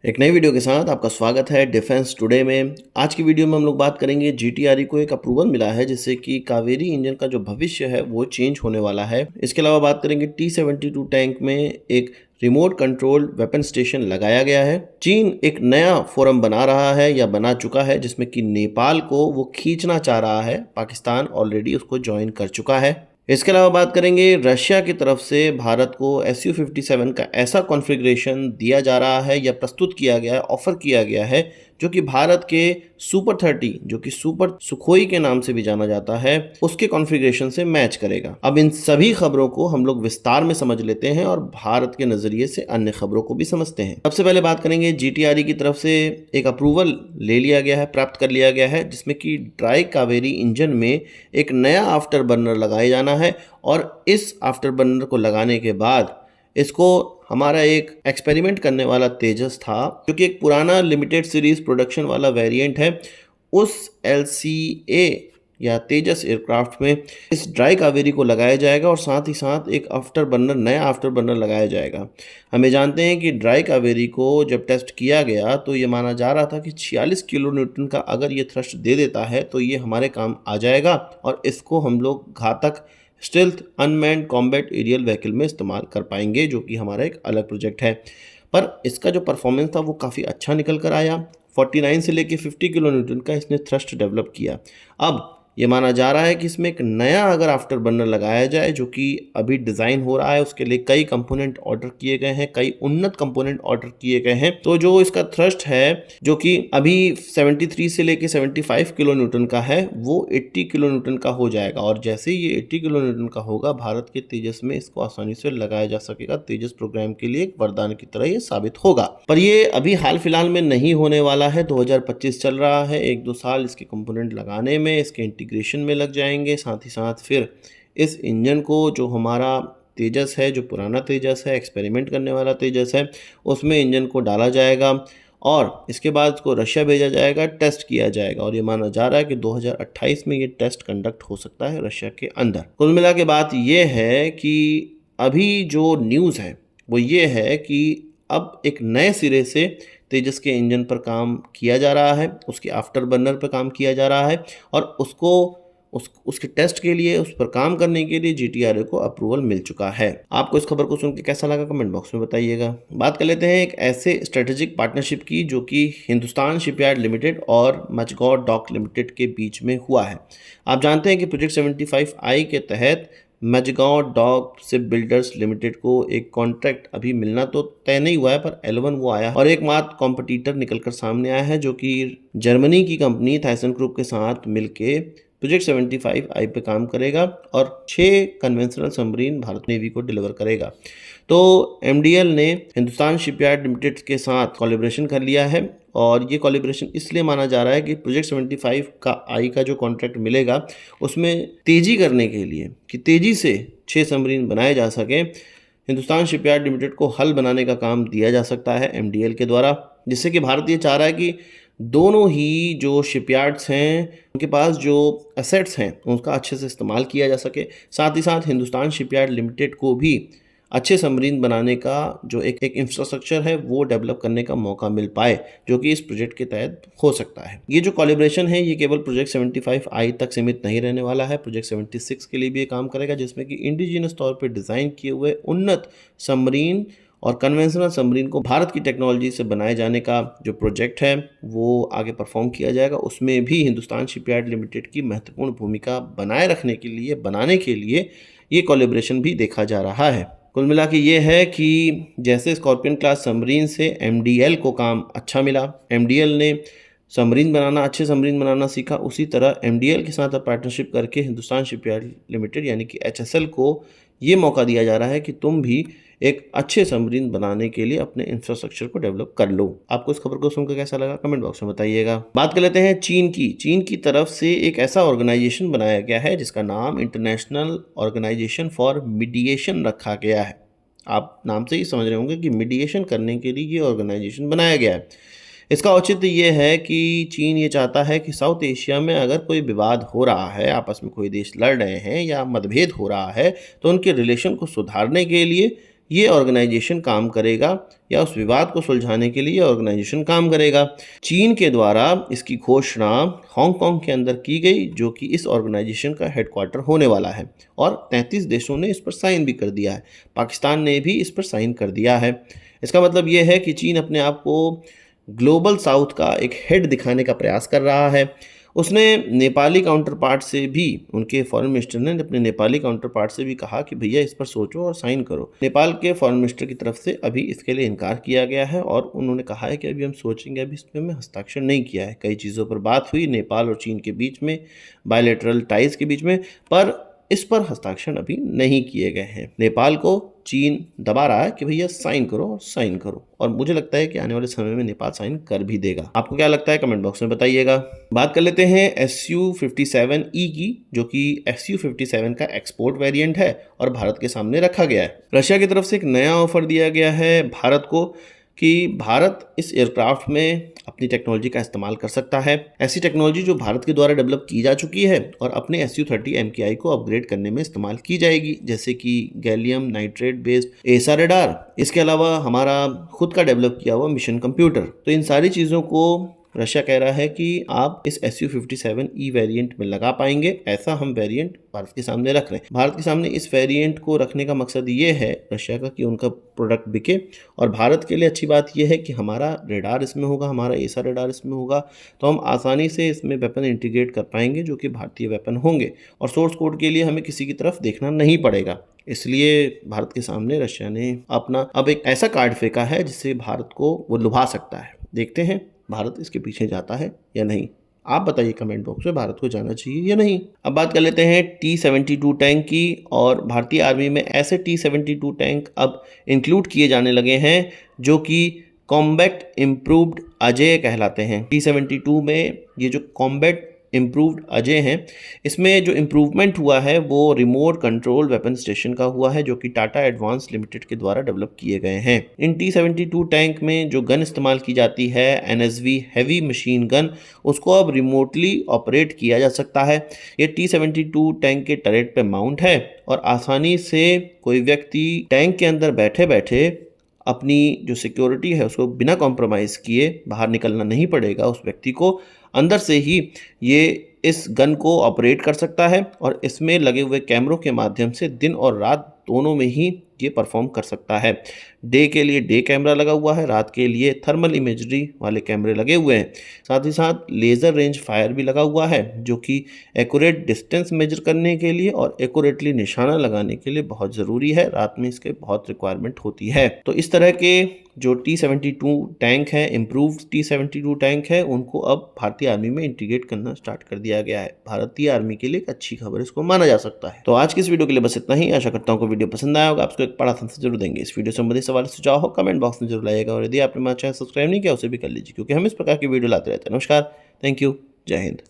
एक नई वीडियो के साथ आपका स्वागत है डिफेंस टुडे में। आज की वीडियो में हम लोग बात करेंगे जीटीआरई को एक अप्रूवल मिला है जिससे कि कावेरी इंजन का जो भविष्य है वो चेंज होने वाला है। इसके अलावा बात करेंगे T-72 टैंक में एक रिमोट कंट्रोल वेपन स्टेशन लगाया गया है। चीन एक नया फोरम बना रहा है या बना चुका है जिसमें कि नेपाल को वो खींचना चाह रहा है। पाकिस्तान ऑलरेडी उसको ज्वाइन कर चुका है। इसके अलावा बात करेंगे रशिया की तरफ से भारत को Su-57 का ऐसा कॉन्फ़िगरेशन दिया जा रहा है या प्रस्तुत किया गया है, ऑफर किया गया है जो कि भारत के सुपर 30 जो कि सुपर सुखोई के नाम से भी जाना जाता है उसके कॉन्फ़िगरेशन से मैच करेगा। अब इन सभी खबरों को हम लोग विस्तार में समझ लेते हैं और भारत के नज़रिए से अन्य खबरों को भी समझते हैं। सबसे पहले बात करेंगे जीटीआरई की तरफ से एक अप्रूवल ले लिया गया है, प्राप्त कर लिया गया है जिसमें कि ड्राई कावेरी इंजन में एक नया आफ्टर बर्नर लगाया जाना है और इस आफ्टर बर्नर को लगाने के बाद इसको हमारा एक एक्सपेरिमेंट करने वाला तेजस था जो कि एक पुराना लिमिटेड सीरीज प्रोडक्शन वाला वेरिएंट है, उस LCA या तेजस एयरक्राफ्ट में इस ड्राई कावेरी को लगाया जाएगा और साथ ही साथ एक नया आफ्टर बर्नर लगाया जाएगा। हमें जानते हैं कि ड्राई कावेरी को जब टेस्ट किया गया तो ये माना जा रहा था कि 46 किलो न्यूटन का अगर ये थ्रस्ट दे देता है तो ये हमारे काम आ जाएगा और इसको हम लोग Ghatak stealth unmanned combat aerial vehicle में इस्तेमाल कर पाएंगे, जो कि हमारा एक अलग प्रोजेक्ट है। पर इसका जो परफॉर्मेंस था वो काफ़ी अच्छा निकल कर आया। 49 से लेके 50 किलो न्यूटन का इसने थ्रस्ट डेवलप किया। अब ये माना जा रहा है कि इसमें एक नया अगर आफ्टर बर्नर लगाया जाए जो कि अभी डिज़ाइन हो रहा है, उसके लिए कई कंपोनेंट ऑर्डर किए गए हैं, कई उन्नत कंपोनेंट ऑर्डर किए गए हैं। तो जो इसका थ्रस्ट है जो कि अभी 73 से लेके 75 किलो न्यूटन का है वो 80 किलो न्यूटन का हो जाएगा और जैसे ही ये 80 किलो न्यूटन का होगा भारत के तेजस में इसको आसानी से लगाया जा सकेगा। तेजस प्रोग्राम के लिए एक वरदान की तरह ये साबित होगा। पर ये अभी हाल फिलहाल में नहीं होने वाला है। 2025 चल रहा है, 1-2 साल इसके कंपोनेंट लगाने में, इसके इंटीग्रेशन में लग जाएंगे। साथ ही साथ फिर इस इंजन को जो हमारा तेजस है, जो पुराना तेजस है, एक्सपेरिमेंट करने वाला तेजस है, उसमें इंजन को डाला जाएगा और इसके बाद इसको रशिया भेजा जाएगा, टेस्ट किया जाएगा और ये माना जा रहा है कि 2028 में ये टेस्ट कंडक्ट हो सकता है रशिया के अंदर। कुल मिला के बात ये है कि अभी जो न्यूज़ है वो ये है कि अब एक नए सिरे से तेजस के इंजन पर काम किया जा रहा है, उसके आफ्टर बर्नर पर काम किया जा रहा है और उसके टेस्ट के लिए, उस पर काम करने के लिए जीटीआरई को अप्रूवल मिल चुका है। आपको इस खबर को सुन के कैसा लगा कमेंट बॉक्स में बताइएगा। बात कर लेते हैं एक ऐसे स्ट्रेटेजिक पार्टनरशिप की जो कि हिंदुस्तान शिपयार्ड लिमिटेड और मझगांव डॉक लिमिटेड के बीच में हुआ है। आप जानते हैं कि प्रोजेक्ट 75I के तहत Mazagon dock ship builders limited को एक कॉन्ट्रैक्ट अभी मिलना तो तय नहीं हुआ है पर L1 वो आया और एक मात्र कॉम्पिटिटर निकलकर सामने आया है जो कि जर्मनी की कंपनी थाइसन ग्रुप के साथ मिलके प्रोजेक्ट 75I पे काम करेगा और 6 कन्वेंशनल सबमरीन भारत नेवी को डिलीवर करेगा। तो MDL ने हिंदुस्तान शिपयार्ड लिमिटेड के साथ कोलैबोरेशन कर लिया है और ये कोलैबोरेशन इसलिए माना जा रहा है कि प्रोजेक्ट 75 का जो कॉन्ट्रैक्ट मिलेगा उसमें तेज़ी करने के लिए कि तेज़ी से 6 सबमरीन बनाए जा सकें, हिंदुस्तान शिपयार्ड लिमिटेड को हल बनाने का काम दिया जा सकता है MDL के द्वारा, जिससे कि भारत ये चाह रहा है कि दोनों ही जो शिपयार्ड्स हैं उनके पास जो एसेट्स हैं उनका अच्छे से इस्तेमाल किया जा सके। साथ ही साथ हिंदुस्तान शिपयार्ड लिमिटेड को भी अच्छे सबमरीन बनाने का जो एक इंफ्रास्ट्रक्चर है वो डेवलप करने का मौका मिल पाए, जो कि इस प्रोजेक्ट के तहत हो सकता है। ये जो कोलैबोरेशन है ये केवल प्रोजेक्ट 75I तक सीमित नहीं रहने वाला है, प्रोजेक्ट 76 के लिए भी ये काम करेगा जिसमें कि इंडिजिनस तौर पर डिज़ाइन किए हुए उन्नत सबमरीन और कन्वेंशनल सबमरीन को भारत की टेक्नोलॉजी से बनाए जाने का जो प्रोजेक्ट है वो आगे परफॉर्म किया जाएगा। उसमें भी हिंदुस्तान शिपयार्ड लिमिटेड की महत्वपूर्ण भूमिका बनाने के लिए ये कोलैबोरेशन भी देखा जा रहा है। कुल मिला के ये है कि जैसे स्कॉर्पियन क्लास सबमरीन से MDL को काम अच्छा मिला, MDL ने अच्छे सबमरीन बनाना सीखा, उसी तरह MDL के साथ पार्टनरशिप करके हिंदुस्तान शिपयार्ड लिमिटेड यानी कि HSL को ये मौका दिया जा रहा है कि तुम भी एक अच्छे सबमरीन बनाने के लिए अपने इंफ्रास्ट्रक्चर को डेवलप कर लो। आपको इस खबर को सुनकर कैसा लगा कमेंट बॉक्स में बताइएगा। बात कर लेते हैं चीन की तरफ से एक ऐसा ऑर्गेनाइजेशन बनाया गया है जिसका नाम इंटरनेशनल ऑर्गेनाइजेशन फॉर मीडिएशन रखा गया है। आप नाम से ही समझ रहे होंगे कि मीडिएशन करने के लिए ये ऑर्गेनाइजेशन बनाया गया है। इसका औचित्य ये है कि चीन ये चाहता है कि साउथ एशिया में अगर कोई विवाद हो रहा है, आपस में कोई देश लड़ रहे हैं या मतभेद हो रहा है, तो उनके रिलेशन को सुधारने के लिए ये ऑर्गेनाइजेशन काम करेगा या उस विवाद को सुलझाने के लिए ये ऑर्गेनाइजेशन काम करेगा। चीन के द्वारा इसकी घोषणा हांगकांग के अंदर की गई, जो कि इस ऑर्गेनाइजेशन का हेडक्वार्टर होने वाला है, और 33 देशों ने इस पर साइन भी कर दिया है। पाकिस्तान ने भी इस पर साइन कर दिया है। इसका मतलब ये है कि चीन अपने आप को ग्लोबल साउथ का एक हेड दिखाने का प्रयास कर रहा है। उसने नेपाली काउंटर पार्ट से भी, उनके फॉरेन मिनिस्टर ने अपने नेपाली काउंटर पार्ट से भी कहा कि भैया इस पर सोचो और साइन करो। नेपाल के फॉरेन मिनिस्टर की तरफ से अभी इसके लिए इनकार किया गया है और उन्होंने कहा है कि अभी हम सोचेंगे, अभी इसमें हमें हस्ताक्षर नहीं किया है। कई चीज़ों पर बात हुई नेपाल और चीन के बीच में, बायलैटरल टाइज के बीच में, पर इस पर हस्ताक्षर अभी नहीं किए गए हैं। नेपाल को चीन दबा रहा है कि भैया साइन करो और साइन करो, और मुझे लगता है कि आने वाले समय में नेपाल साइन कर भी देगा। आपको क्या लगता है कमेंट बॉक्स में बताइएगा। बात कर लेते हैं Su-57E की, जो कि Su-57 का एक्सपोर्ट वेरिएंट है और भारत के सामने रखा गया है। रशिया की तरफ से एक नया ऑफर दिया गया है भारत को कि भारत इस एयरक्राफ्ट में अपनी टेक्नोलॉजी का इस्तेमाल कर सकता है। ऐसी टेक्नोलॉजी जो भारत के द्वारा डेवलप की जा चुकी है और अपने Su-30 MKI को अपग्रेड करने में इस्तेमाल की जाएगी, जैसे कि गैलियम नाइट्रेट बेस्ड एसा रडार, इसके अलावा हमारा खुद का डेवलप किया हुआ मिशन कंप्यूटर। तो इन सारी चीज़ों को रशिया कह रहा है कि आप इस Su-57E वेरिएंट में लगा पाएंगे, ऐसा हम वेरिएंट भारत के सामने रख रहे हैं। भारत के सामने इस वेरिएंट को रखने का मकसद ये है रशिया का कि उनका प्रोडक्ट बिके, और भारत के लिए अच्छी बात यह है कि हमारा रेडार इसमें होगा, हमारा एसा रेडार इसमें होगा, तो हम आसानी से इसमें वेपन इंटीग्रेट कर पाएंगे जो कि भारतीय वेपन होंगे, और सोर्स कोड के लिए हमें किसी की तरफ देखना नहीं पड़ेगा। इसलिए भारत के सामने रशिया ने अपना अब एक ऐसा कार्ड फेंका है जिससे भारत को वो लुभा सकता है। देखते हैं भारत इसके पीछे जाता है या नहीं। आप बताइए कमेंट बॉक्स में, भारत को जाना चाहिए या नहीं। अब बात कर लेते हैं T-72 टैंक की, और भारतीय आर्मी में ऐसे T-72 टैंक अब इंक्लूड किए जाने लगे हैं जो कि कॉम्बैट इम्प्रूव्ड अजय कहलाते हैं। T-72 में ये जो कॉम्बैट इम्प्रूव्ड अजय हैं, इसमें जो इम्प्रूवमेंट हुआ है वो रिमोट कंट्रोल वेपन स्टेशन का हुआ है, जो कि टाटा एडवांस लिमिटेड के द्वारा डेवलप किए गए हैं। इन T-72 टैंक में जो गन इस्तेमाल की जाती है NSV हैवी मशीन गन, उसको अब रिमोटली ऑपरेट किया जा सकता है। ये T-72 टैंक के टरेट पे माउंट है और आसानी से कोई व्यक्ति टैंक के अंदर बैठे बैठे अपनी जो सिक्योरिटी है उसको बिना कॉम्प्रोमाइज़ किए बाहर निकलना नहीं पड़ेगा। उस व्यक्ति को अंदर से ही ये इस गन को ऑपरेट कर सकता है, और इसमें लगे हुए कैमरों के माध्यम से दिन और रात दोनों में ही ये परफॉर्म कर सकता है। डे के लिए डे कैमरा लगा हुआ है, रात के लिए थर्मल इमेजरी वाले कैमरे लगे हुए हैं। साथ ही साथ लेज़र रेंज फायर भी लगा हुआ है, जो कि एक्यूरेट डिस्टेंस मेजर करने के लिए और एक्यूरेटली निशाना लगाने के लिए बहुत ज़रूरी है। रात में इसके बहुत रिक्वायरमेंट होती है। तो इस तरह के जो T-72 टैंक है, इम्प्रूव T-72 टैंक है, उनको अब भारतीय आर्मी में इंटीग्रेट करना स्टार्ट कर दिया गया है। भारतीय आर्मी के लिए एक अच्छी खबर इसको माना जा सकता है। तो आज की इस वीडियो के लिए बस इतना ही। आशा करता हूँ कि वीडियो पसंद आया होगा। आपको एक बड़ा आंसर जरूर देंगे। इस वीडियो संबंधी सवाल सुझाव हो कमेंट बॉक्स में जरूर लाइएगा, और यदि आपने हमारा चैनल सब्सक्राइब नहीं किया उसे भी कर लीजिए, क्योंकि हम इस प्रकार की वीडियो लाते रहते हैं। नमस्कार, थैंक यू, जय हिंद।